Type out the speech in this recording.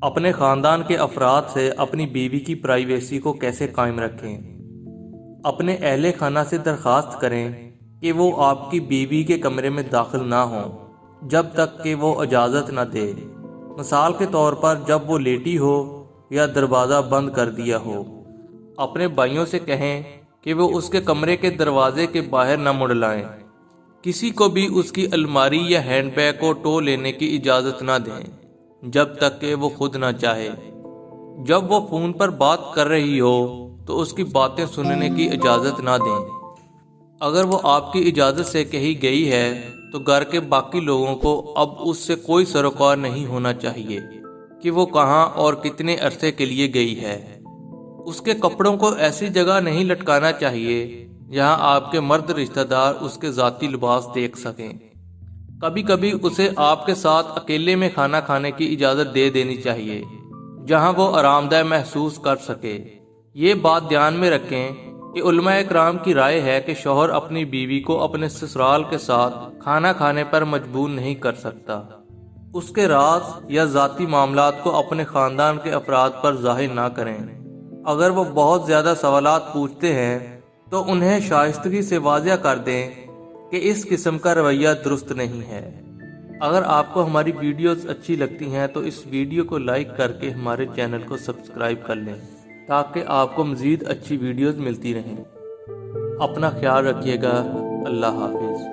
اپنے خاندان کے افراد سے اپنی بیوی کی پرائیویسی کو کیسے قائم رکھیں؟ اپنے اہل خانہ سے درخواست کریں کہ وہ آپ کی بیوی کے کمرے میں داخل نہ ہوں جب تک کہ وہ اجازت نہ دے۔ مثال کے طور پر جب وہ لیٹی ہو یا دروازہ بند کر دیا ہو۔ اپنے بھائیوں سے کہیں کہ وہ اس کے کمرے کے دروازے کے باہر نہ منڈلائیں۔ کسی کو بھی اس کی الماری یا ہینڈ بیگ کو ٹو لینے کی اجازت نہ دیں جب تک کہ وہ خود نہ چاہے۔ جب وہ فون پر بات کر رہی ہو تو اس کی باتیں سننے کی اجازت نہ دیں۔ اگر وہ آپ کی اجازت سے کہیں گئی ہے تو گھر کے باقی لوگوں کو اب اس سے کوئی سروکار نہیں ہونا چاہیے کہ وہ کہاں اور کتنے عرصے کے لیے گئی ہے۔ اس کے کپڑوں کو ایسی جگہ نہیں لٹکانا چاہیے جہاں آپ کے مرد رشتہ دار اس کے ذاتی لباس دیکھ سکیں۔ کبھی کبھی اسے آپ کے ساتھ اکیلے میں کھانا کھانے کی اجازت دے دینی چاہیے جہاں وہ آرام دہ محسوس کر سکے۔ یہ بات دھیان میں رکھیں کہ علماء اکرام کی رائے ہے کہ شوہر اپنی بیوی کو اپنے سسرال کے ساتھ کھانا کھانے پر مجبور نہیں کر سکتا۔ اس کے راز یا ذاتی معاملات کو اپنے خاندان کے افراد پر ظاہر نہ کریں۔ اگر وہ بہت زیادہ سوالات پوچھتے ہیں تو انہیں شائستگی سے واضح کر دیں کہ اس قسم کا رویہ درست نہیں ہے۔ اگر آپ کو ہماری ویڈیوز اچھی لگتی ہیں تو اس ویڈیو کو لائک کر کے ہمارے چینل کو سبسکرائب کر لیں تاکہ آپ کو مزید اچھی ویڈیوز ملتی رہیں۔ اپنا خیال رکھیے گا۔ اللہ حافظ۔